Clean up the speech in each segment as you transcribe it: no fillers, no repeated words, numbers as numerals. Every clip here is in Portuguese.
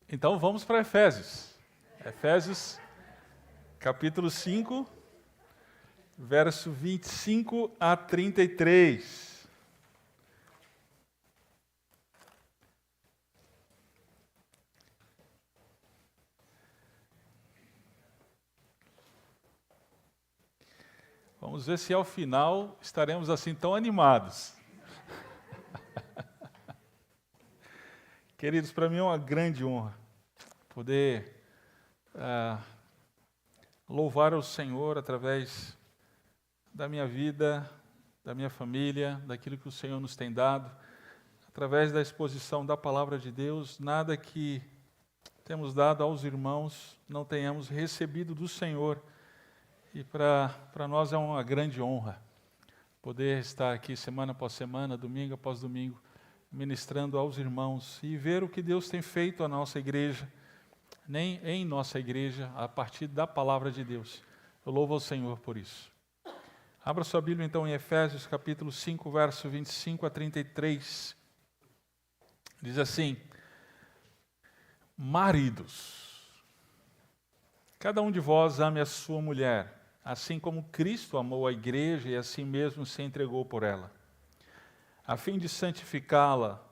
Então vamos para Efésios. Efésios, capítulo 5, verso 25 a 33. Vamos ver se ao final estaremos assim tão animados. Queridos, para mim é uma grande honra poder louvar o Senhor através da minha vida, da minha família, daquilo que o Senhor nos tem dado, através da exposição da Palavra de Deus. Nada que temos dado aos irmãos não tenhamos recebido do Senhor. E para nós é uma grande honra poder estar aqui semana após semana, domingo após domingo, ministrando aos irmãos e ver o que Deus tem feito à nossa igreja, em nossa igreja, a partir da palavra de Deus. Eu louvo ao Senhor por isso. Abra sua Bíblia então em Efésios capítulo 5, verso 25 a 33. Diz assim: Maridos, cada um de vós ame a sua mulher, assim como Cristo amou a igreja e assim mesmo se entregou por ela, a fim de santificá-la,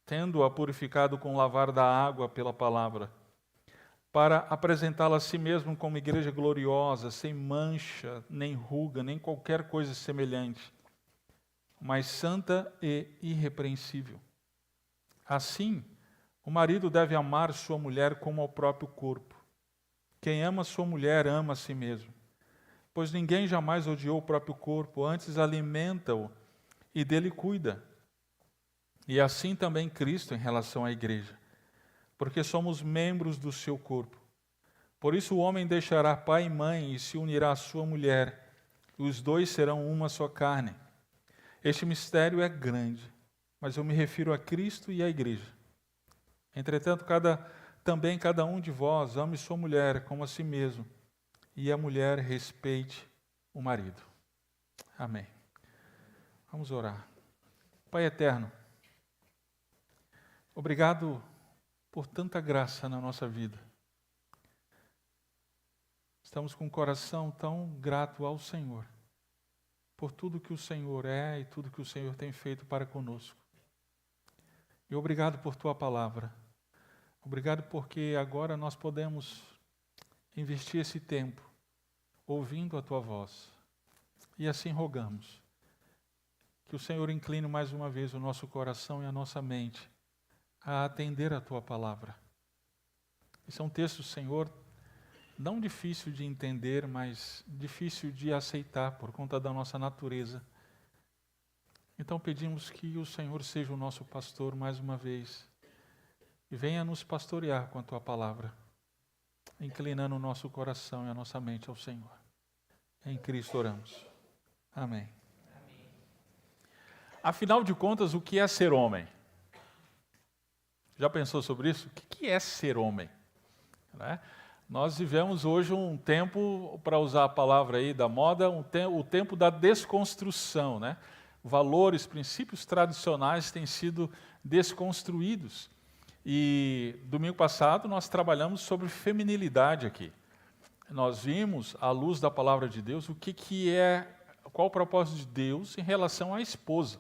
tendo-a purificado com o lavar da água pela palavra, para apresentá-la a si mesmo como igreja gloriosa, sem mancha, nem ruga, nem qualquer coisa semelhante, mas santa e irrepreensível. Assim, o marido deve amar sua mulher como ao próprio corpo. Quem ama sua mulher ama a si mesmo, pois ninguém jamais odiou o próprio corpo, antes alimenta-o e dele cuida. E assim também Cristo em relação à igreja, porque somos membros do seu corpo. Por isso o homem deixará pai e mãe e se unirá à sua mulher, e os dois serão uma só carne. Este mistério é grande, mas eu me refiro a Cristo e à igreja. Entretanto, também cada um de vós ame sua mulher como a si mesmo, e a mulher respeite o marido. Amém. Vamos orar. Pai eterno, obrigado por tanta graça na nossa vida. Estamos com um coração tão grato ao Senhor, por tudo que o Senhor é e tudo que o Senhor tem feito para conosco. E obrigado por tua palavra. Obrigado porque agora nós podemos investir esse tempo ouvindo a tua voz. E assim rogamos que o Senhor incline mais uma vez o nosso coração e a nossa mente a atender a tua palavra. Esse é um texto, Senhor, não difícil de entender, mas difícil de aceitar por conta da nossa natureza. Então pedimos que o Senhor seja o nosso pastor mais uma vez e venha nos pastorear com a tua palavra, inclinando o nosso coração e a nossa mente ao Senhor. Em Cristo oramos. Amém. Afinal de contas, o que é ser homem? Já pensou sobre isso? O que é ser homem? Né? Nós vivemos hoje um tempo, para usar a palavra aí da moda, o tempo da desconstrução. Né? Valores, princípios tradicionais têm sido desconstruídos. E domingo passado nós trabalhamos sobre feminilidade aqui. Nós vimos, à luz da palavra de Deus, qual o propósito de Deus em relação à esposa.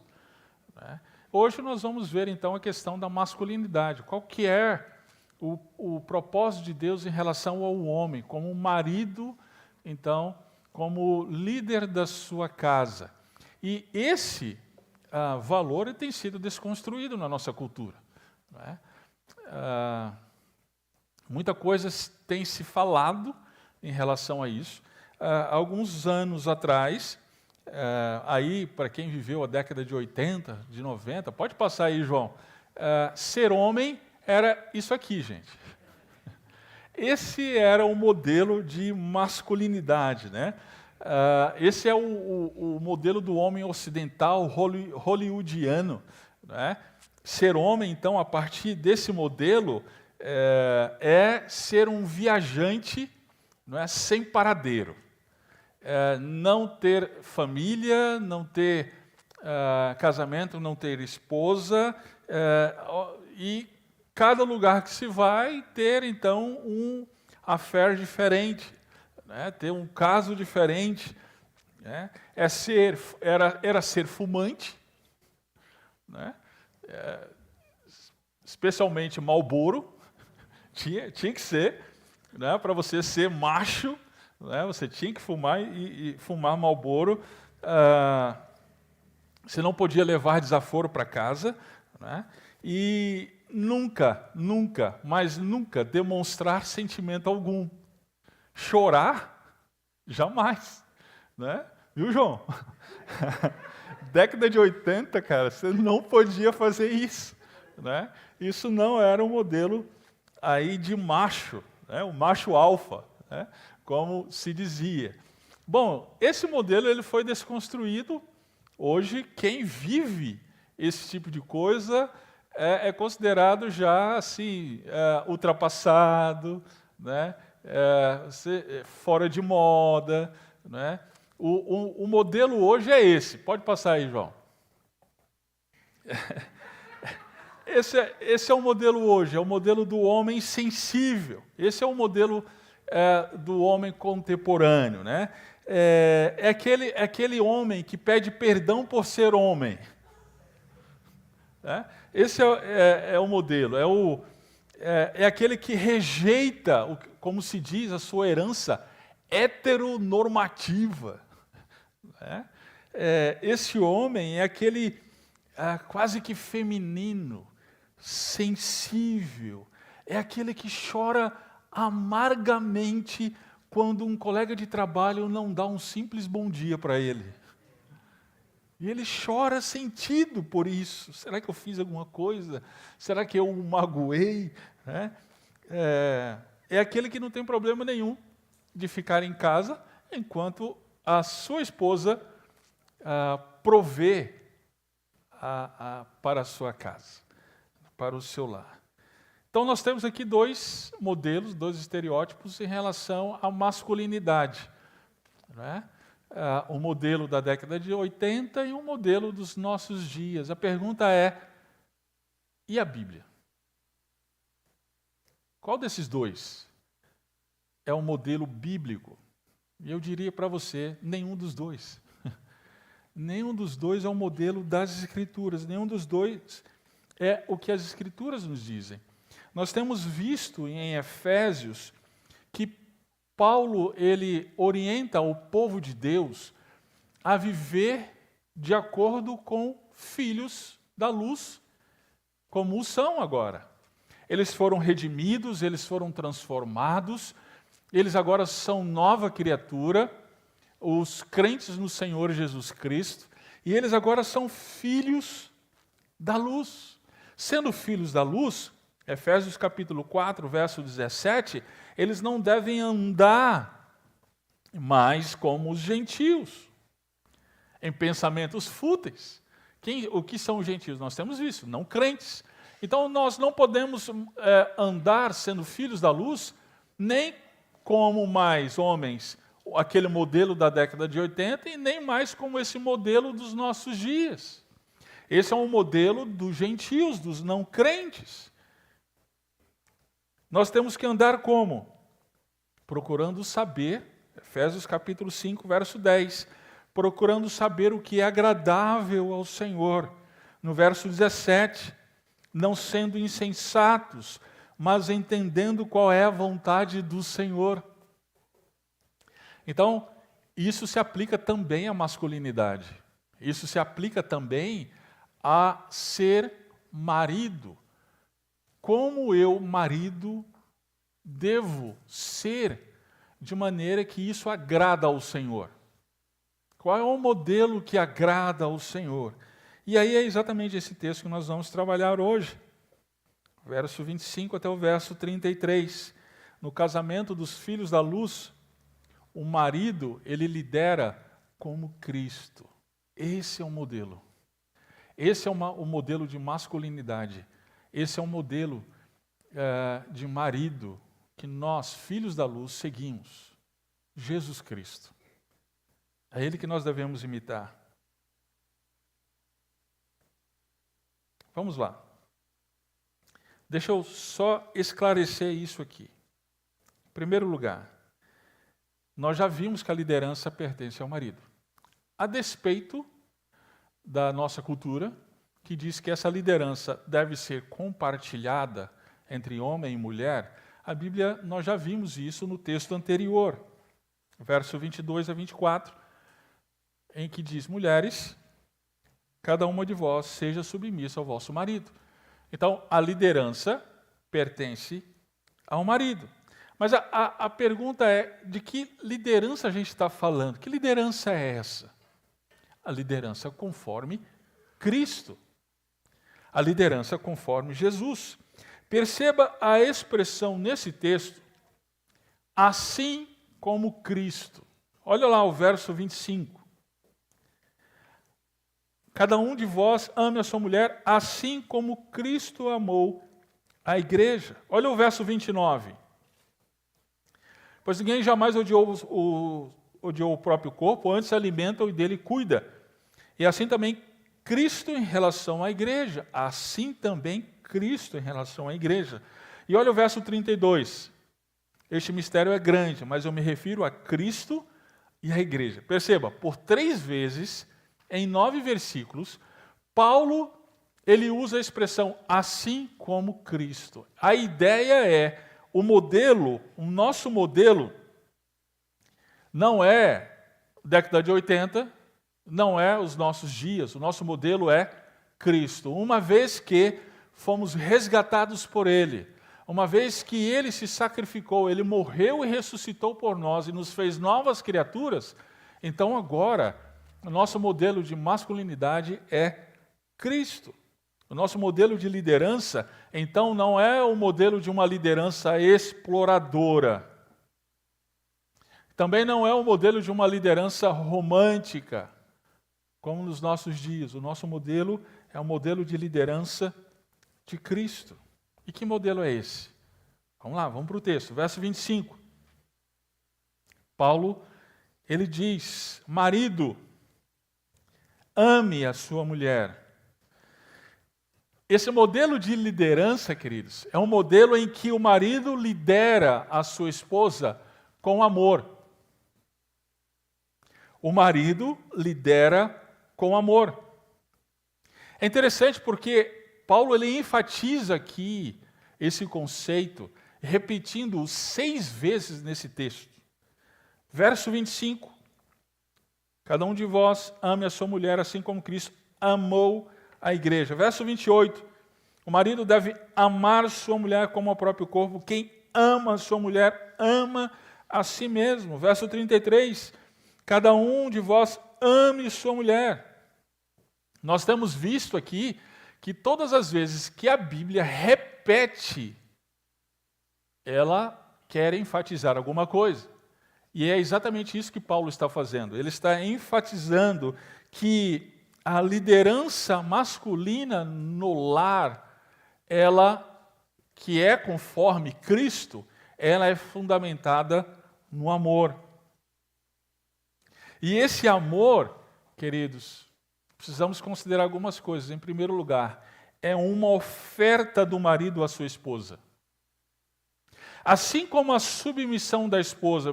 Né? Hoje nós vamos ver então a questão da masculinidade. Qual que é o propósito de Deus em relação ao homem, como marido, então, como líder da sua casa. E esse valor tem sido desconstruído na nossa cultura. Né? Muita coisa tem se falado em relação a isso. Alguns anos atrás, aí para quem viveu a década de 80, de 90, pode passar aí, João, ser homem era isso aqui, gente. Esse era o modelo de masculinidade, né? Esse é o modelo do homem ocidental, hollywoodiano, né? Ser homem, então, a partir desse modelo, é ser um viajante, não é, sem paradeiro. Não ter família, não ter casamento, não ter esposa, e cada lugar que se vai ter, então, um affair diferente, né? Ter um caso diferente. Né? Era ser fumante, né? Especialmente Marlboro, tinha que ser, né? Para você ser macho, né? Você tinha que fumar e fumar Marlboro. Você não podia levar desaforo para casa, né? E nunca, mas nunca demonstrar sentimento algum. Chorar, jamais. Né? Viu, João? Década de 80, cara, você não podia fazer isso. Né? Isso não era um modelo aí de macho, né? O macho alfa, né? Como se dizia. Bom, esse modelo ele foi desconstruído. Hoje, quem vive esse tipo de coisa é considerado já assim, ultrapassado, né? Fora de moda. Né? O modelo hoje é esse. Pode passar aí, João. Esse é o modelo hoje, é o modelo do homem sensível. Esse é o modelo do homem contemporâneo. Né? É aquele homem que pede perdão por ser homem. Né? Esse é o modelo. É aquele que rejeita, como se diz, a sua herança heteronormativa. Né? Esse homem é aquele quase que feminino, sensível, é aquele que chora amargamente quando um colega de trabalho não dá um simples bom dia para ele. E ele chora sentido por isso. Será que eu fiz alguma coisa? Será que eu o magoei? Né? É aquele que não tem problema nenhum de ficar em casa enquanto a sua esposa provê para a sua casa, para o seu lar. Então nós temos aqui dois modelos, dois estereótipos em relação à masculinidade. Né? Um modelo da década de 80 e um modelo dos nossos dias. A pergunta é, e a Bíblia? Qual desses dois é um modelo bíblico? E eu diria para você, nenhum dos dois. Nenhum dos dois é um modelo das Escrituras, nenhum dos dois é o que as Escrituras nos dizem. Nós temos visto em Efésios que Paulo ele orienta o povo de Deus a viver de acordo com filhos da luz, como o são agora. Eles foram redimidos, eles foram transformados, eles agora são nova criatura, os crentes no Senhor Jesus Cristo, e eles agora são filhos da luz. Sendo filhos da luz, Efésios capítulo 4, verso 17, eles não devem andar mais como os gentios, em pensamentos fúteis. O que são os gentios? Nós temos visto, não crentes. Então nós não podemos andar sendo filhos da luz, nem como mais homens, aquele modelo da década de 80, e nem mais como esse modelo dos nossos dias. Esse é um modelo dos gentios, dos não crentes. Nós temos que andar como? Procurando saber, Efésios capítulo 5, verso 10, procurando saber o que é agradável ao Senhor. No verso 17, não sendo insensatos, mas entendendo qual é a vontade do Senhor. Então, isso se aplica também à masculinidade. Isso se aplica também a ser marido. Como eu, marido, devo ser de maneira que isso agrada ao Senhor? Qual é o modelo que agrada ao Senhor? E aí é exatamente esse texto que nós vamos trabalhar hoje. Verso 25 até o verso 33. No casamento dos filhos da luz, o marido, ele lidera como Cristo. Esse é o modelo. Esse é o modelo de masculinidade. Esse é o modelo de marido que nós, filhos da luz, seguimos. Jesus Cristo. É Ele que nós devemos imitar. Vamos lá. Deixa eu só esclarecer isso aqui. Em primeiro lugar, nós já vimos que a liderança pertence ao marido. A despeito da nossa cultura, que diz que essa liderança deve ser compartilhada entre homem e mulher, a Bíblia, nós já vimos isso no texto anterior, verso 22 a 24, em que diz: mulheres, cada uma de vós seja submissa ao vosso marido. Então, a liderança pertence ao marido. Mas a pergunta é, de que liderança a gente está falando? Que liderança é essa? A liderança conforme Cristo. A liderança conforme Jesus. Perceba a expressão nesse texto, assim como Cristo. Olha lá o verso 25. Cada um de vós ame a sua mulher assim como Cristo amou a igreja. Olha o verso 29. Pois ninguém jamais odiou o próprio corpo, antes se alimenta e dele cuida. E assim também Cristo em relação à igreja. Assim também Cristo em relação à igreja. E olha o verso 32. Este mistério é grande, mas eu me refiro a Cristo e à igreja. Perceba, por 3 vezes, em 9 versículos, Paulo ele usa a expressão assim como Cristo. A ideia é, o nosso modelo, não é década de 80, não é os nossos dias, o nosso modelo é Cristo. Uma vez que fomos resgatados por Ele, uma vez que Ele se sacrificou, Ele morreu e ressuscitou por nós e nos fez novas criaturas, então agora o nosso modelo de masculinidade é Cristo. O nosso modelo de liderança, então, não é o modelo de uma liderança exploradora. Também não é o modelo de uma liderança romântica, como nos nossos dias. O nosso modelo é o modelo de liderança de Cristo. E que modelo é esse? Vamos lá, vamos para o texto, verso 25. Paulo, ele diz: marido, ame a sua mulher. Esse modelo de liderança, queridos, é um modelo em que o marido lidera a sua esposa com amor. O marido lidera com amor. É interessante porque Paulo ele enfatiza aqui esse conceito, repetindo 6 vezes nesse texto. Verso 25. Cada um de vós ame a sua mulher assim como Cristo amou a igreja. Verso 28. O marido deve amar sua mulher como ao próprio corpo. Quem ama a sua mulher, ama a si mesmo. Verso 33. Cada um de vós ame sua mulher. Nós temos visto aqui que todas as vezes que a Bíblia repete, ela quer enfatizar alguma coisa. E é exatamente isso que Paulo está fazendo. Ele está enfatizando que a liderança masculina no lar, ela, que é conforme Cristo, ela é fundamentada no amor. E esse amor, queridos, precisamos considerar algumas coisas. Em primeiro lugar, é uma oferta do marido à sua esposa. Assim como a submissão da esposa,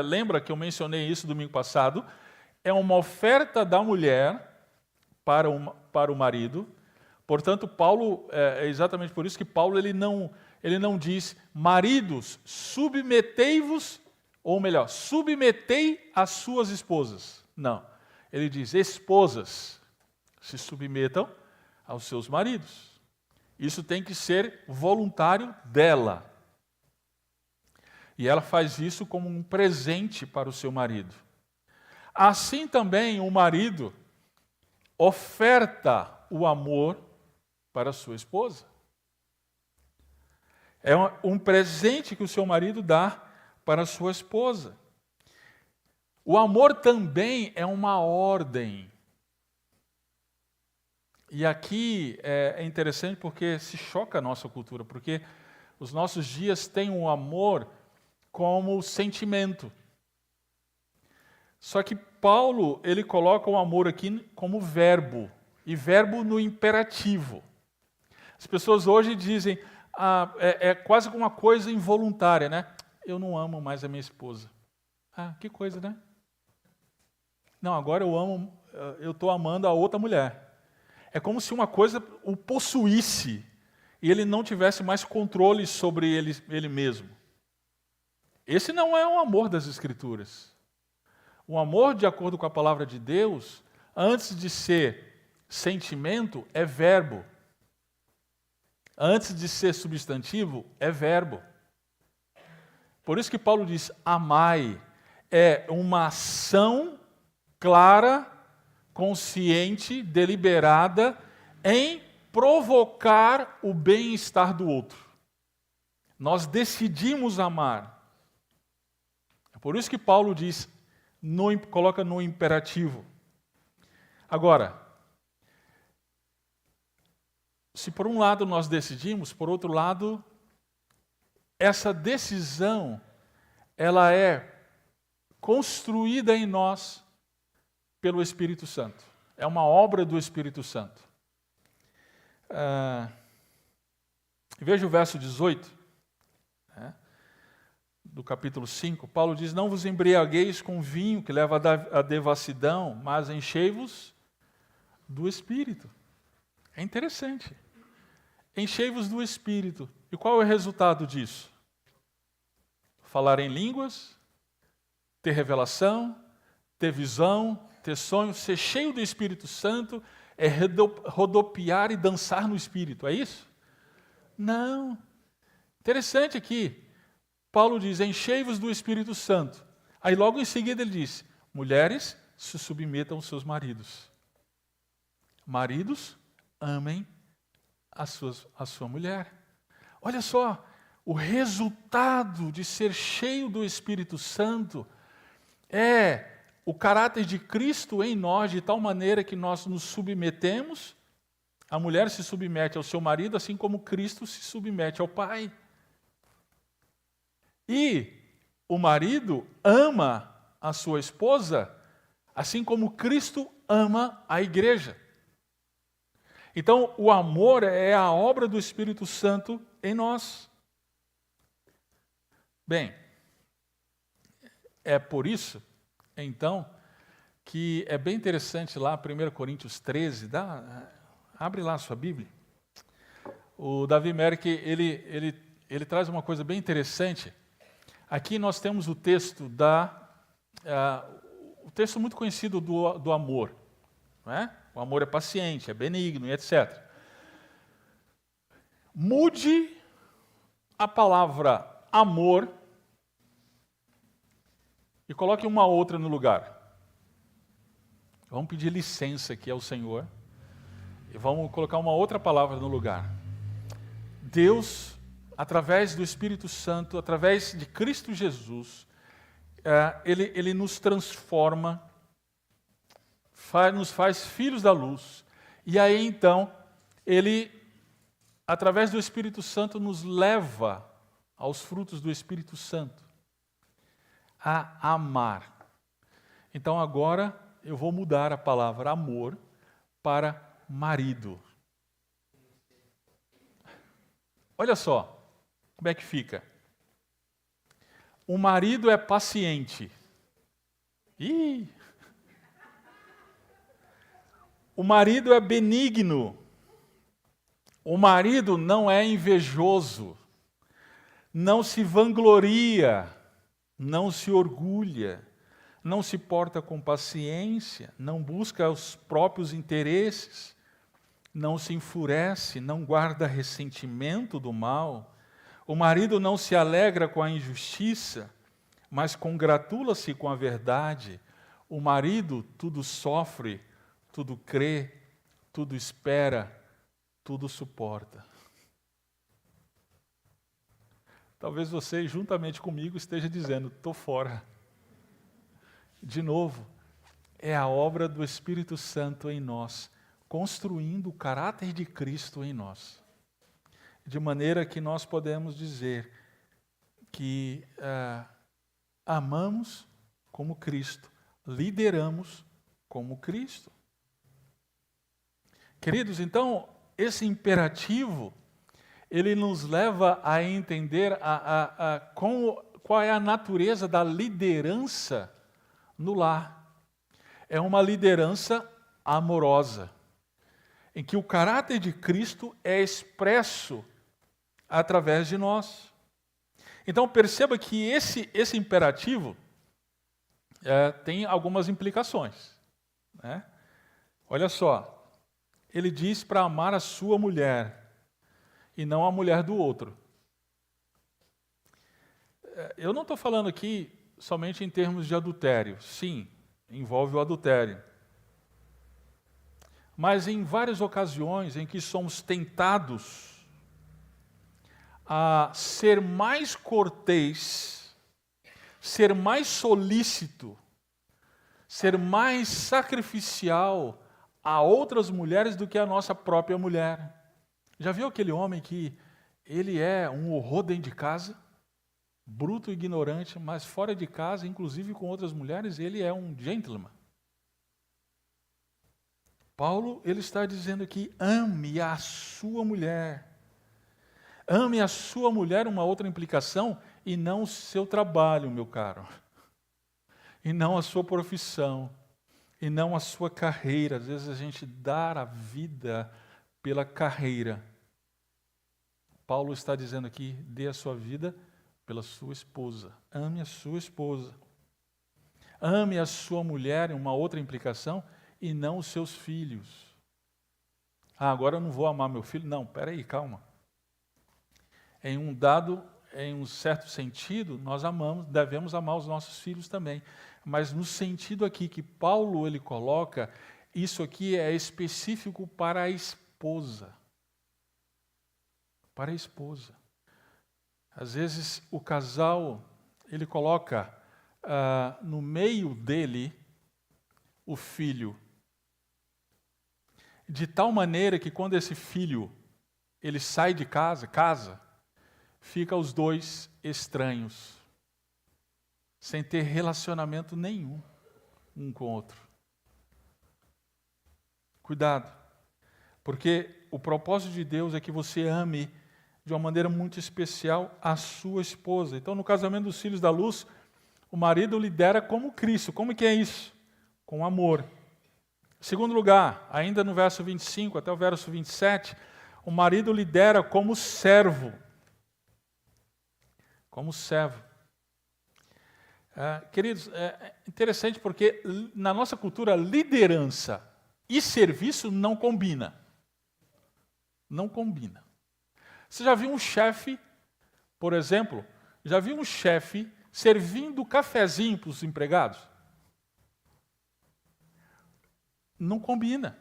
lembra que eu mencionei isso domingo passado, é uma oferta da mulher para o marido. Portanto, Paulo, é exatamente por isso que Paulo ele não diz, maridos, submetei-vos, ou melhor, submetei as suas esposas. Não, ele diz, esposas, se submetam aos seus maridos. Isso tem que ser voluntário dela. E ela faz isso como um presente para o seu marido. Assim também o marido oferta o amor para a sua esposa. É um presente que o seu marido dá para a sua esposa. O amor também é uma ordem. E aqui é interessante porque se choca a nossa cultura, porque os nossos dias têm um amor como sentimento. Só que Paulo, ele coloca o amor aqui como verbo, e verbo no imperativo. As pessoas hoje dizem, é quase uma coisa involuntária, né? Eu não amo mais a minha esposa. Ah, que coisa, né? Não, agora eu estou amando a outra mulher. É como se uma coisa o possuísse e ele não tivesse mais controle sobre ele mesmo. Esse não é o amor das Escrituras. O amor, de acordo com a palavra de Deus, antes de ser sentimento, é verbo. Antes de ser substantivo, é verbo. Por isso que Paulo diz, amai, é uma ação clara, consciente, deliberada, em provocar o bem-estar do outro. Nós decidimos amar. É por isso que Paulo diz, coloca no imperativo. Agora, se por um lado nós decidimos, por outro lado, essa decisão, ela é construída em nós pelo Espírito Santo. É uma obra do Espírito Santo. Veja o verso 18, do capítulo 5. Paulo diz, não vos embriagueis com vinho que leva à devassidão, mas enchei-vos do Espírito. É interessante. Enchei-vos do Espírito. E qual é o resultado disso? Falar em línguas, ter revelação, ter visão, ter sonho, ser cheio do Espírito Santo, é rodopiar e dançar no Espírito, é isso? Não. Interessante aqui. Paulo diz, enchei-vos do Espírito Santo. Aí logo em seguida ele diz, mulheres, se submetam aos seus maridos. Maridos, amem a sua mulher. Olha só, o resultado de ser cheio do Espírito Santo é o caráter de Cristo em nós, de tal maneira que nós nos submetemos, a mulher se submete ao seu marido, assim como Cristo se submete ao Pai. E o marido ama a sua esposa, assim como Cristo ama a igreja. Então, o amor é a obra do Espírito Santo em nós. Bem, é por isso, então, que é bem interessante lá, 1 Coríntios 13, abre lá a sua Bíblia. O Davi Merck, ele traz uma coisa bem interessante. Aqui nós temos o texto o texto muito conhecido do amor. Não é? O amor é paciente, é benigno e etc. Mude a palavra amor e coloque uma outra no lugar. Vamos pedir licença aqui ao Senhor e vamos colocar uma outra palavra no lugar. Deus, através do Espírito Santo, através de Cristo Jesus, Ele nos transforma, nos faz filhos da luz. E aí então, Ele, através do Espírito Santo, nos leva aos frutos do Espírito Santo, a amar. Então agora eu vou mudar a palavra amor para marido. Olha só, como é que fica? O marido é paciente. O marido é benigno. O marido não é invejoso. Não se vangloria. Não se orgulha. Não se porta com paciência. Não busca os próprios interesses. Não se enfurece. Não guarda ressentimento do mal. O marido não se alegra com a injustiça, mas congratula-se com a verdade. O marido tudo sofre, tudo crê, tudo espera, tudo suporta. Talvez você, juntamente comigo, esteja dizendo, estou fora. De novo, é a obra do Espírito Santo em nós, construindo o caráter de Cristo em nós. De maneira que nós podemos dizer que amamos como Cristo, lideramos como Cristo. Queridos, então, esse imperativo, ele nos leva a entender qual é a natureza da liderança no lar. É uma liderança amorosa, em que o caráter de Cristo é expresso através de nós. Então perceba que esse imperativo tem algumas implicações, né? Olha só, ele diz para amar a sua mulher e não a mulher do outro. Eu não estou falando aqui somente em termos de adultério. Sim, envolve o adultério. Mas em várias ocasiões em que somos tentados a ser mais cortês, ser mais solícito, ser mais sacrificial a outras mulheres do que a nossa própria mulher. Já viu aquele homem que ele é um horror dentro de casa? Bruto e ignorante, mas fora de casa, inclusive com outras mulheres, ele é um gentleman. Paulo, ele está dizendo aqui, ame a sua mulher. Ame a sua mulher, uma outra implicação, e não o seu trabalho, meu caro. E não a sua profissão. E não a sua carreira. Às vezes a gente dá a vida pela carreira. Paulo está dizendo aqui, dê a sua vida pela sua esposa. Ame a sua esposa. Ame a sua mulher, uma outra implicação, e não os seus filhos. Agora eu não vou amar meu filho. Não, peraí, calma. Em um certo sentido, nós devemos amar os nossos filhos também. Mas no sentido aqui que Paulo ele coloca, isso aqui é específico para a esposa. Para a esposa. Às vezes o casal, ele coloca no meio dele o filho. De tal maneira que quando esse filho ele sai de casa, fica os dois estranhos, sem ter relacionamento nenhum um com o outro. Cuidado, porque o propósito de Deus é que você ame de uma maneira muito especial a sua esposa. Então, no casamento dos filhos da luz, o marido lidera como Cristo. Como que é isso? Com amor. Segundo lugar, ainda no verso 25 até o verso 27, o marido lidera como servo. Como servo. Queridos, é interessante porque na nossa cultura, liderança e serviço não combina. Não combina. Você já viu um chefe, por exemplo, já viu um chefe servindo cafezinho para os empregados? Não combina.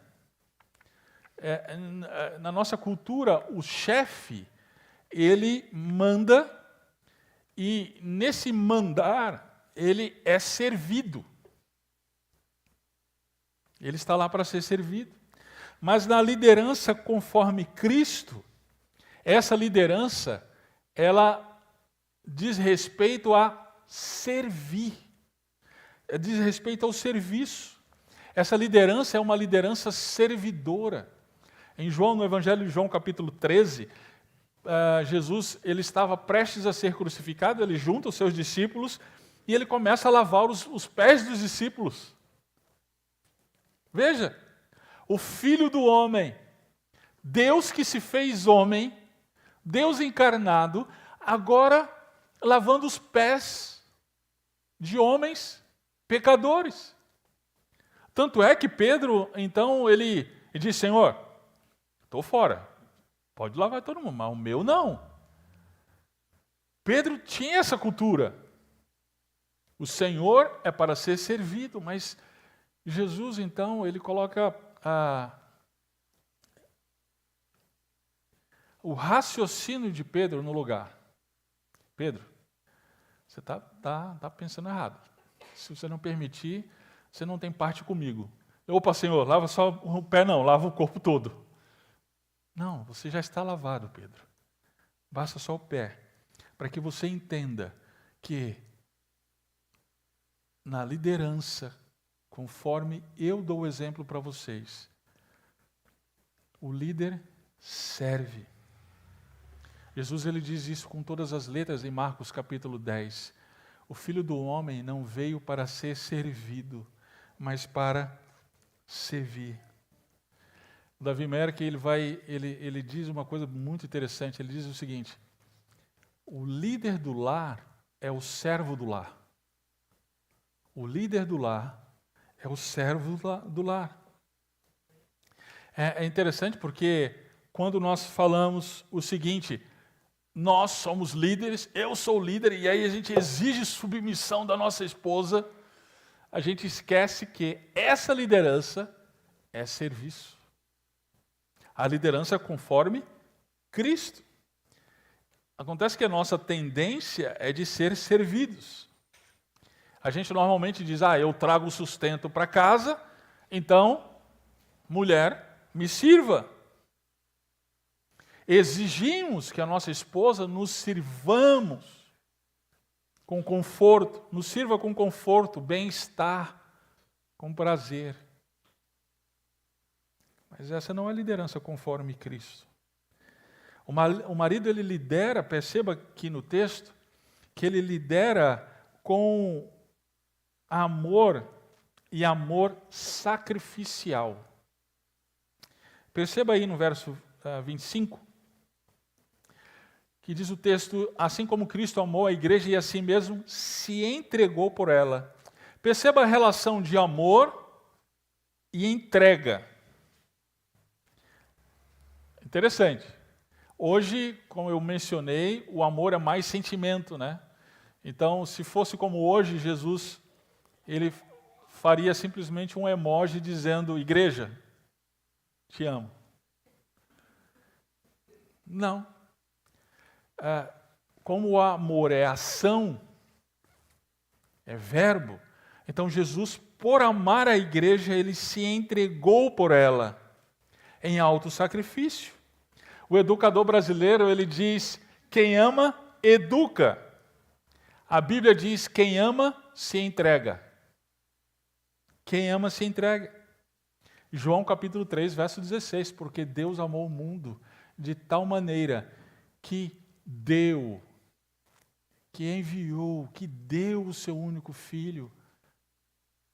Na nossa cultura, o chefe, ele manda e nesse mandar, ele é servido. Ele está lá para ser servido. Mas na liderança conforme Cristo, essa liderança, ela diz respeito a servir. Diz respeito ao serviço. Essa liderança é uma liderança servidora. No Evangelho de João, capítulo 13, Jesus ele estava prestes a ser crucificado, ele junta os seus discípulos e ele começa a lavar os pés dos discípulos. Veja, o Filho do Homem, Deus que se fez homem, Deus encarnado, agora lavando os pés de homens pecadores. Tanto é que Pedro, então, ele diz, Senhor, estou fora, pode lavar todo mundo, mas o meu não. Pedro tinha essa cultura. O Senhor é para ser servido, mas Jesus, então, ele coloca o raciocínio de Pedro no lugar. Pedro, você está pensando errado. Se você não permitir, você não tem parte comigo. Opa, Senhor, lava só o pé não, lava o corpo todo. Não, você já está lavado, Pedro. Basta só o pé. Para que você entenda que na liderança, conforme eu dou o exemplo para vocês, o líder serve. Jesus ele diz isso com todas as letras em Marcos capítulo 10. O Filho do Homem não veio para ser servido, mas para servir. O Davi Merck ele diz uma coisa muito interessante. Ele diz o seguinte: o líder do lar é o servo do lar. O líder do lar é o servo do lar. É interessante porque quando nós falamos o seguinte: nós somos líderes, eu sou líder, e aí a gente exige submissão da nossa esposa, a gente esquece que essa liderança é serviço. A liderança é conforme Cristo. Acontece que a nossa tendência é de ser servidos. A gente normalmente diz, eu trago o sustento para casa, então, mulher, me sirva. Exigimos que a nossa esposa nos sirvamos com conforto, nos sirva com conforto, bem-estar, com prazer. Mas essa não é liderança conforme Cristo. O marido, ele lidera, perceba aqui no texto, que ele lidera com amor e amor sacrificial. Perceba aí no verso 25, que diz o texto, assim como Cristo amou a igreja e assim mesmo se entregou por ela. Perceba a relação de amor e entrega. Interessante. Hoje, como eu mencionei, o amor é mais sentimento, né? Então, se fosse como hoje, Jesus, ele faria simplesmente um emoji dizendo, igreja, te amo. Não. Como o amor é ação, é verbo, então Jesus, por amar a igreja, ele se entregou por ela em alto sacrifício. O educador brasileiro, ele diz, quem ama, educa. A Bíblia diz, quem ama, se entrega. Quem ama, se entrega. João capítulo 3, verso 16, porque Deus amou o mundo de tal maneira que deu, que enviou, que deu o seu único Filho,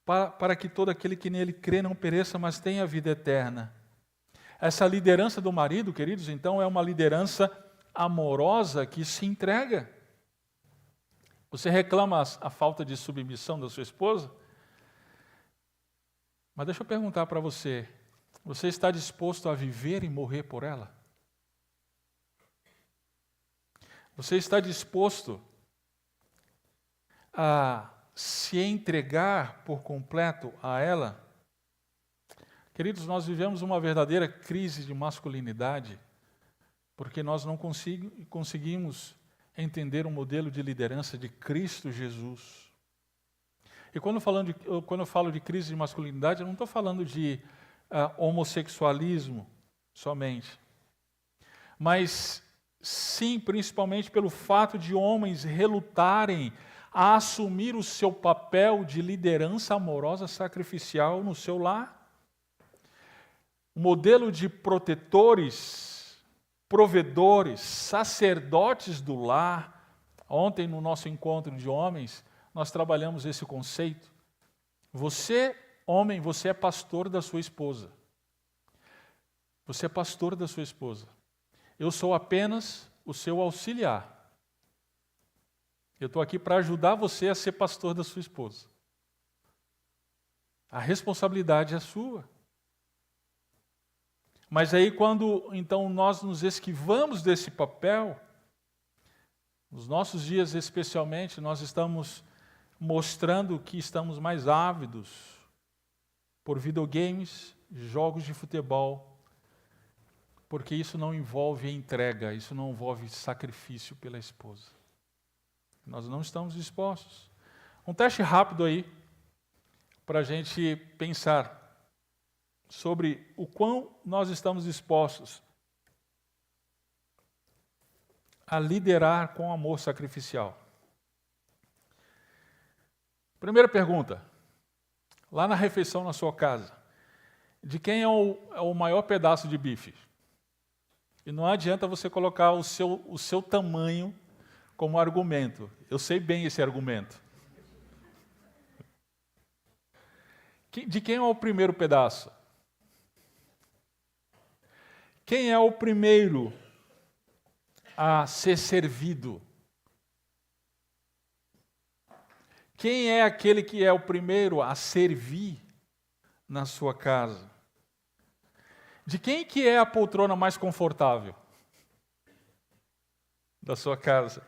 para que todo aquele que nele crê não pereça, mas tenha a vida eterna. Essa liderança do marido, queridos, então é uma liderança amorosa que se entrega. Você reclama a falta de submissão da sua esposa? Mas deixa eu perguntar para você, você está disposto a viver e morrer por ela? Você está disposto a se entregar por completo a ela? Queridos, nós vivemos uma verdadeira crise de masculinidade, porque nós não conseguimos entender o modelo de liderança de Cristo Jesus. E quando eu falo de crise de masculinidade, eu não estou falando de homossexualismo somente, mas sim, principalmente pelo fato de homens relutarem a assumir o seu papel de liderança amorosa sacrificial no seu lar. O modelo de protetores, provedores, sacerdotes do lar. Ontem, no nosso encontro de homens, nós trabalhamos esse conceito. Você, homem, você é pastor da sua esposa. Você é pastor da sua esposa. Eu sou apenas o seu auxiliar. Eu estou aqui para ajudar você a ser pastor da sua esposa. A responsabilidade é sua. Mas aí quando então nós nos esquivamos desse papel, nos nossos dias especialmente, nós estamos mostrando que estamos mais ávidos por videogames, jogos de futebol, porque isso não envolve entrega, isso não envolve sacrifício pela esposa. Nós não estamos dispostos. Um teste rápido aí, para a gente pensar sobre o quão nós estamos dispostos a liderar com amor sacrificial. Primeira pergunta, lá na refeição na sua casa, de quem é o maior pedaço de bife? E não adianta você colocar o seu tamanho como argumento. Eu sei bem esse argumento. De quem é o primeiro pedaço? Quem é o primeiro a ser servido? Quem é aquele que é o primeiro a servir na sua casa? De quem que é a poltrona mais confortável da sua casa?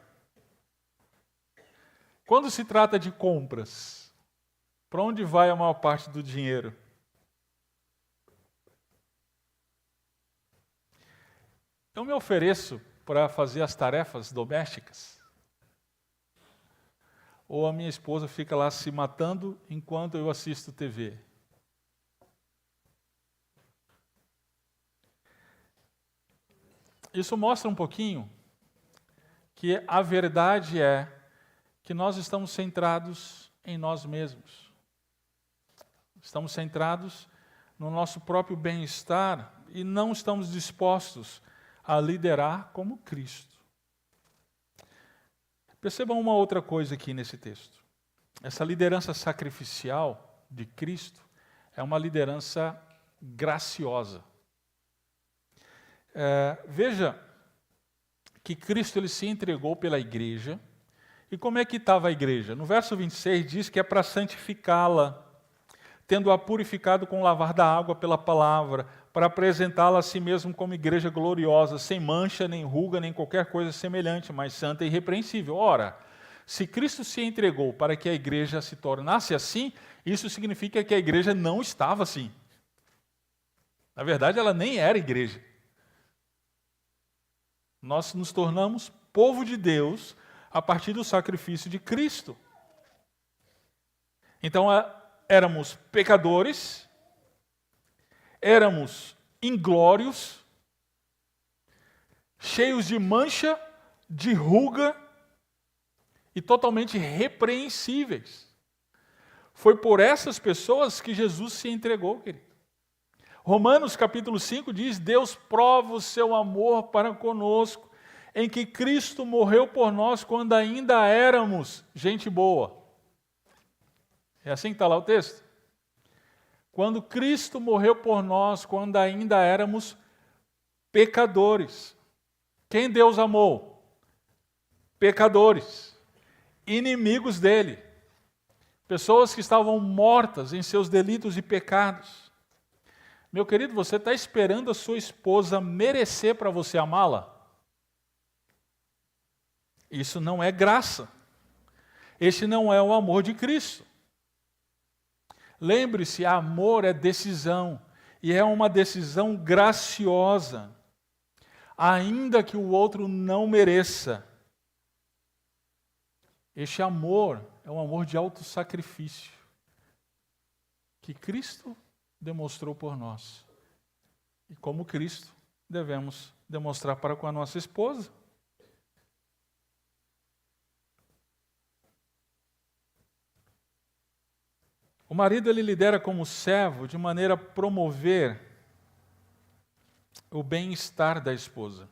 Quando se trata de compras, para onde vai a maior parte do dinheiro? Eu me ofereço para fazer as tarefas domésticas? Ou a minha esposa fica lá se matando enquanto eu assisto TV? Isso mostra um pouquinho que a verdade é que nós estamos centrados em nós mesmos. Estamos centrados no nosso próprio bem-estar e não estamos dispostos a liderar como Cristo. Percebam uma outra coisa aqui nesse texto. Essa liderança sacrificial de Cristo é uma liderança graciosa. Veja que Cristo ele se entregou pela igreja. E como é que estava a igreja? No verso 26 diz que é para santificá-la, tendo-a purificado com o lavar da água pela palavra, para apresentá-la a si mesmo como igreja gloriosa, sem mancha, nem ruga, nem qualquer coisa semelhante, mas santa e irrepreensível. Ora, se Cristo se entregou para que a igreja se tornasse assim, isso significa que a igreja não estava assim. Na verdade, ela nem era igreja. Nós nos tornamos povo de Deus a partir do sacrifício de Cristo. Então, éramos pecadores, éramos inglórios, cheios de mancha, de ruga e totalmente repreensíveis. Foi por essas pessoas que Jesus se entregou, querido. Romanos capítulo 5 diz: Deus prova o seu amor para conosco, em que Cristo morreu por nós quando ainda éramos gente boa. É assim que está lá o texto? Quando Cristo morreu por nós, quando ainda éramos pecadores. Quem Deus amou? Pecadores, inimigos dele, pessoas que estavam mortas em seus delitos e pecados. Meu querido, você está esperando a sua esposa merecer para você amá-la? Isso não é graça. Este não é o amor de Cristo. Lembre-se, amor é decisão, e é uma decisão graciosa, ainda que o outro não mereça. Este amor é um amor de autossacrifício, que Cristo demonstrou por nós. E como Cristo, devemos demonstrar para com a nossa esposa. O marido ele lidera como servo de maneira a promover o bem-estar da esposa.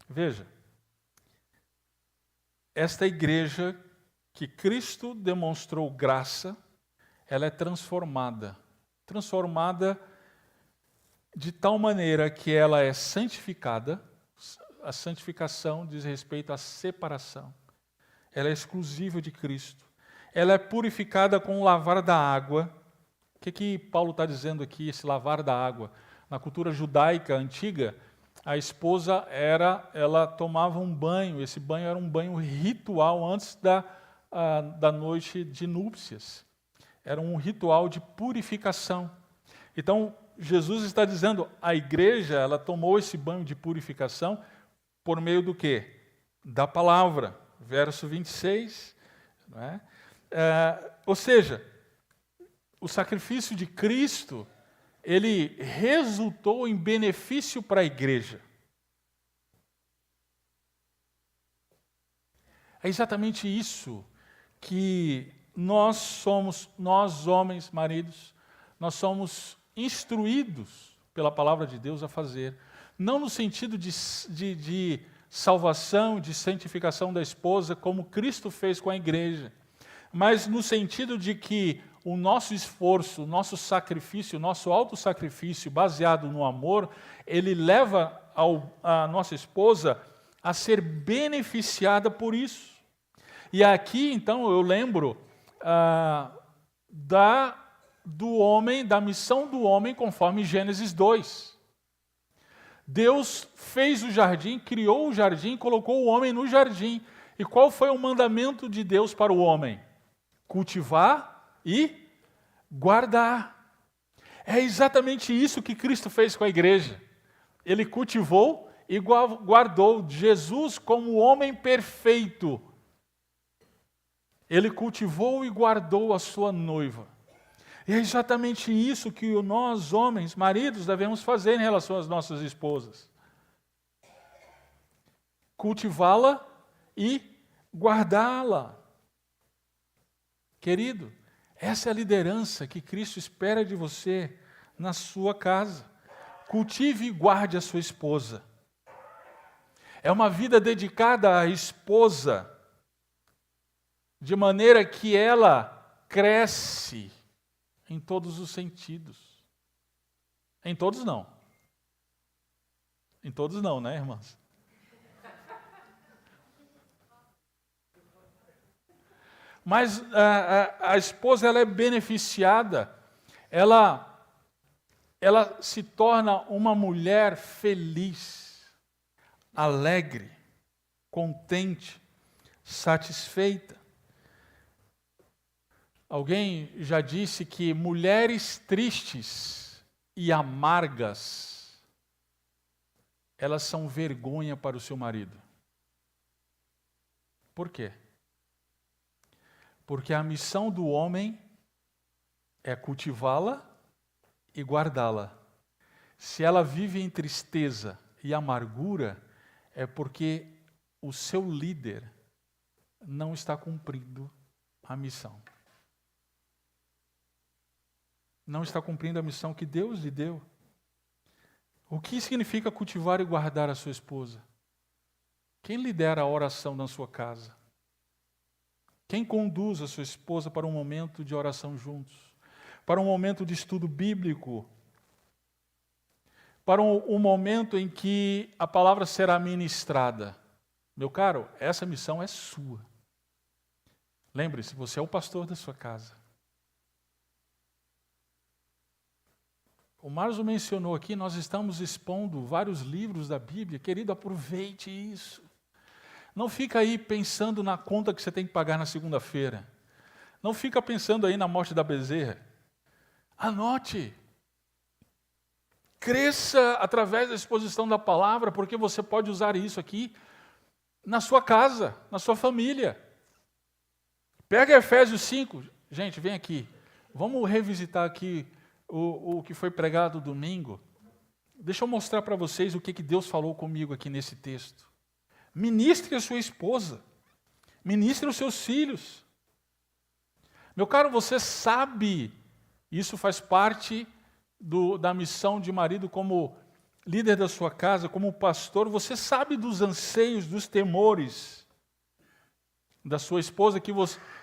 Veja, esta igreja que Cristo demonstrou graça, ela é transformada de tal maneira que ela é santificada. A santificação diz respeito à separação. Ela é exclusiva de Cristo. Ela é purificada com o lavar da água. O que Paulo está dizendo aqui, esse lavar da água? Na cultura judaica antiga, a esposa ela tomava um banho, esse banho era um banho ritual antes da noite de núpcias. Era um ritual de purificação. Então, Jesus está dizendo, a igreja, ela tomou esse banho de purificação por meio do quê? Da palavra. Verso 26, não é? Ou seja, o sacrifício de Cristo, ele resultou em benefício para a igreja. É exatamente isso que nós homens, maridos, nós somos instruídos pela palavra de Deus a fazer. não no sentido de salvação, de santificação da esposa, como Cristo fez com a igreja, mas no sentido de que o nosso esforço, o nosso sacrifício, o nosso autossacrifício baseado no amor, ele leva a nossa esposa a ser beneficiada por isso. E aqui, então, eu lembro do homem, da missão do homem, conforme Gênesis 2. Deus fez o jardim, criou o jardim, colocou o homem no jardim. E qual foi o mandamento de Deus para o homem? Cultivar e guardar. É exatamente isso que Cristo fez com a igreja. Ele cultivou e guardou. Jesus, como homem perfeito, ele cultivou e guardou a sua noiva. E é exatamente isso que nós, homens, maridos, devemos fazer em relação às nossas esposas. Cultivá-la e guardá-la. Querido, essa é a liderança que Cristo espera de você na sua casa. Cultive e guarde a sua esposa. É uma vida dedicada à esposa, de maneira que ela cresce em todos os sentidos. Em todos não. Em todos não, né, irmãs? Mas a esposa, ela é beneficiada, ela se torna uma mulher feliz, alegre, contente, satisfeita. Alguém já disse que mulheres tristes e amargas, elas são vergonha para o seu marido. Por quê? Porque a missão do homem é cultivá-la e guardá-la. Se ela vive em tristeza e amargura, é porque o seu líder não está cumprindo a missão. Não está cumprindo a missão que Deus lhe deu. O que significa cultivar e guardar a sua esposa? Quem lidera a oração na sua casa? Quem conduz a sua esposa para um momento de oração juntos? Para um momento de estudo bíblico? Para um momento em que a palavra será ministrada? Meu caro, essa missão é sua. Lembre-se, você é o pastor da sua casa. O Marzo mencionou aqui, nós estamos expondo vários livros da Bíblia. Querido, aproveite isso. Não fica aí pensando na conta que você tem que pagar na segunda-feira. Não fica pensando aí na morte da bezerra. Anote. Cresça através da exposição da palavra, porque você pode usar isso aqui na sua casa, na sua família. Pega Efésios 5. Gente, vem aqui. Vamos revisitar aqui o que foi pregado domingo. Deixa eu mostrar para vocês o que Deus falou comigo aqui nesse texto. Ministre a sua esposa. Ministre os seus filhos. Meu caro, você sabe, isso faz parte da missão de marido como líder da sua casa, como pastor, você sabe dos anseios, dos temores da sua esposa,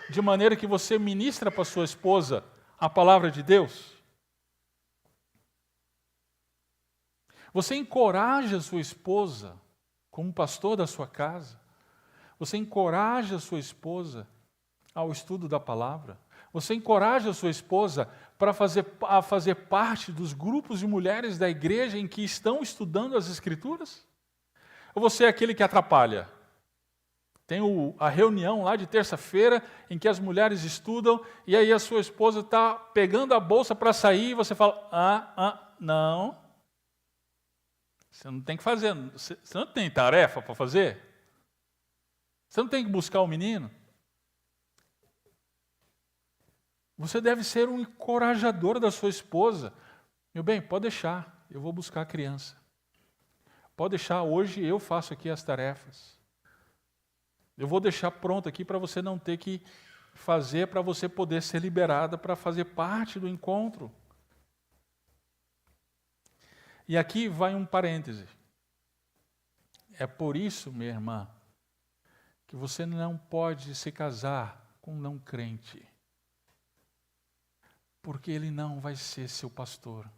de maneira que você ministra para a sua esposa a palavra de Deus? Você encoraja a sua esposa como pastor da sua casa? Você encoraja a sua esposa ao estudo da palavra? Você encoraja a sua esposa a fazer parte dos grupos de mulheres da igreja em que estão estudando as Escrituras? Ou você é aquele que atrapalha? Tem a reunião lá de terça-feira em que as mulheres estudam e aí a sua esposa está pegando a bolsa para sair e você fala, não. Você não tem que fazer, você não tem tarefa para fazer? Você não tem que buscar o menino? Você deve ser um encorajador da sua esposa. Meu bem, pode deixar, eu vou buscar a criança. Pode deixar, hoje eu faço aqui as tarefas. Eu vou deixar pronto aqui para você não ter que fazer, para você poder ser liberada para fazer parte do encontro. E aqui vai um parêntese. É por isso, minha irmã, que você não pode se casar com um não crente. Porque ele não vai ser seu pastor.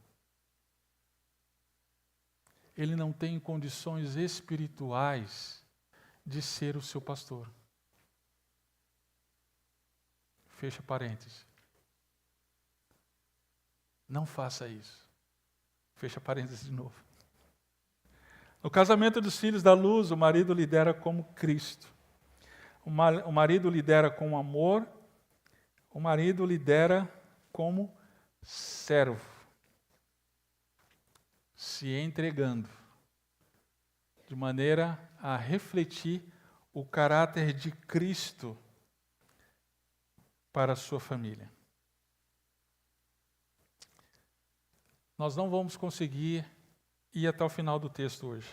Ele não tem condições espirituais de ser o seu pastor. Fecha parênteses. Não faça isso. Fecha parênteses de novo. No casamento dos filhos da luz, o marido lidera como Cristo. O marido lidera com amor. O marido lidera como servo. Se entregando. De maneira a refletir o caráter de Cristo para a sua família. Nós não vamos conseguir ir até o final do texto hoje.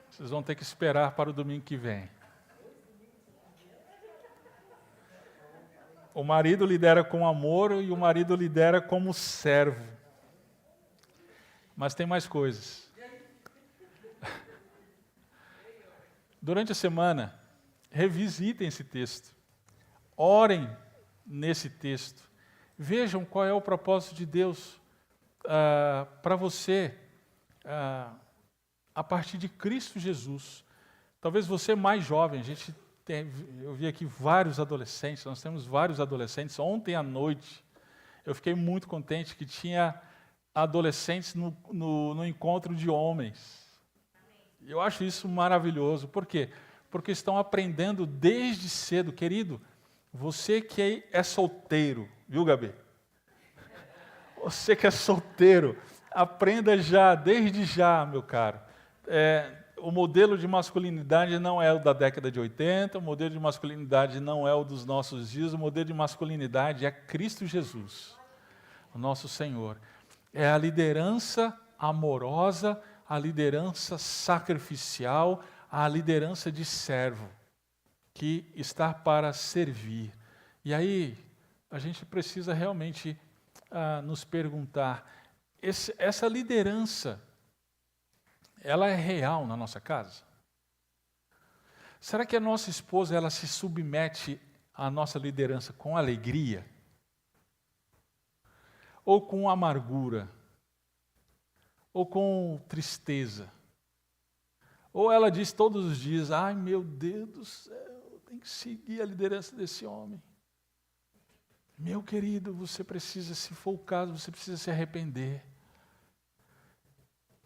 Vocês vão ter que esperar para o domingo que vem. O marido lidera com amor e o marido lidera como servo. Mas tem mais coisas. Durante a semana, revisitem esse texto. Orem nesse texto. Vejam qual é o propósito de Deus para você a partir de Cristo Jesus. Talvez você mais jovem, eu vi aqui vários adolescentes, nós temos vários adolescentes. Ontem à noite, eu fiquei muito contente que tinha adolescentes no encontro de homens. Eu acho isso maravilhoso. Por quê? Porque estão aprendendo desde cedo. Querido, você que é solteiro, viu, Gabi? Você que é solteiro, aprenda já, desde já, meu caro. O modelo de masculinidade não é o da década de 80, o modelo de masculinidade não é o dos nossos dias, o modelo de masculinidade é Cristo Jesus, o nosso Senhor. É a liderança amorosa, a liderança sacrificial, a liderança de servo, que está para servir. E aí, a gente precisa realmente nos perguntar, essa liderança, ela é real na nossa casa? Será que a nossa esposa, ela se submete à nossa liderança com alegria? Ou com amargura? Ou com tristeza? Ou ela diz todos os dias, ai meu Deus do céu, tem que seguir a liderança desse homem. Meu querido, você precisa, se for o caso, você precisa se arrepender.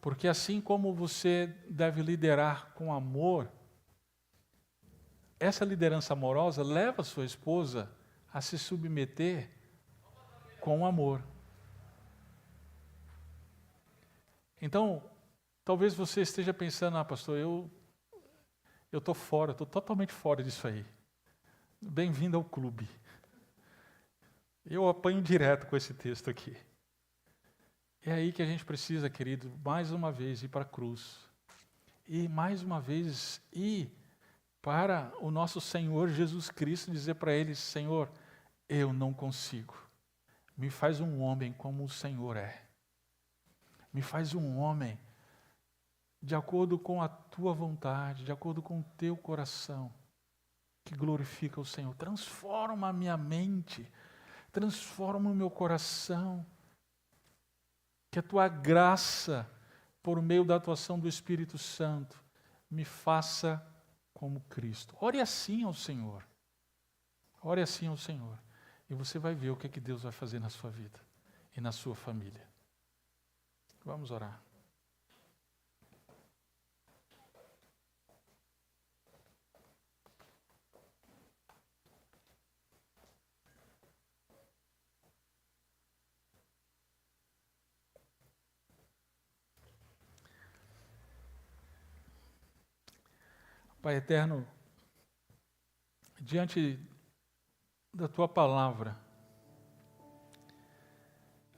Porque assim como você deve liderar com amor, essa liderança amorosa leva a sua esposa a se submeter com amor. Então, talvez você esteja pensando, pastor, eu estou fora, estou totalmente fora disso aí. Bem-vindo ao clube. Eu apanho direto com esse texto aqui. É aí que a gente precisa, querido, mais uma vez ir para a cruz. E mais uma vez ir para o nosso Senhor Jesus Cristo, dizer para Ele, Senhor, eu não consigo. Me faz um homem como o Senhor é. Me faz um homem de acordo com a Tua vontade, de acordo com o Teu coração, que glorifica o Senhor. Transforma a minha mente, transforma o meu coração. Que a Tua graça, por meio da atuação do Espírito Santo, me faça como Cristo. Ore assim ao Senhor. Ore assim ao Senhor. E você vai ver o que é que Deus vai fazer na sua vida e na sua família. Vamos orar. Pai eterno, diante da Tua palavra,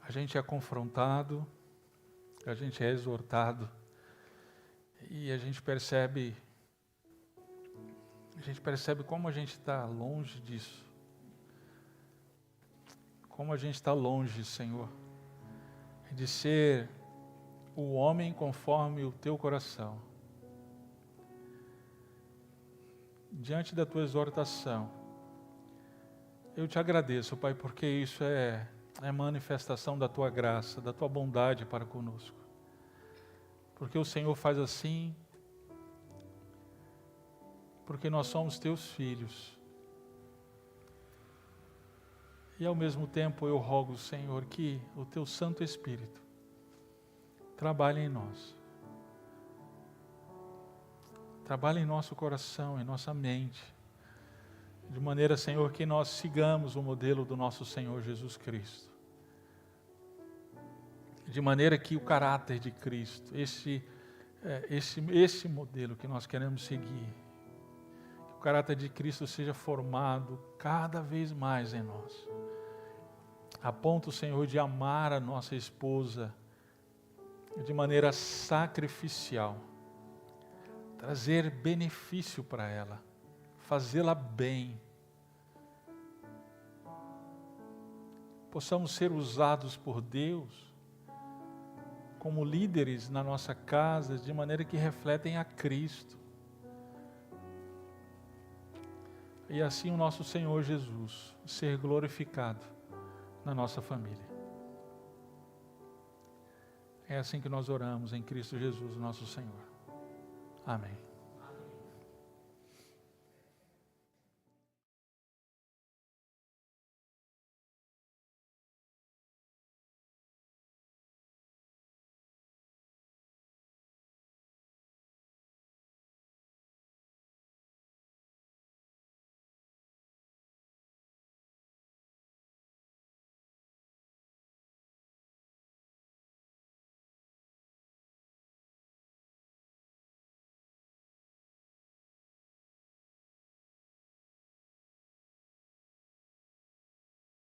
a gente é confrontado, a gente é exortado e a gente percebe como a gente está longe disso. Como a gente está longe, Senhor, de ser o homem conforme o teu coração. Diante da tua exortação, eu te agradeço, Pai, porque isso é manifestação da tua graça, da tua bondade para conosco. Porque o Senhor faz assim, porque nós somos teus filhos. E ao mesmo tempo eu rogo, Senhor, que o teu Santo Espírito trabalhe em nós. Trabalhe em nosso coração, em nossa mente. De maneira, Senhor, que nós sigamos o modelo do nosso Senhor Jesus Cristo. De maneira que o caráter de Cristo, esse modelo que nós queremos seguir, que o caráter de Cristo seja formado cada vez mais em nós. A ponto, Senhor, de amar a nossa esposa de maneira sacrificial, trazer benefício para ela, fazê-la bem. Possamos ser usados por Deus como líderes na nossa casa, de maneira que refletem a Cristo. E assim o nosso Senhor Jesus ser glorificado na nossa família. É assim que nós oramos em Cristo Jesus, nosso Senhor. Amém.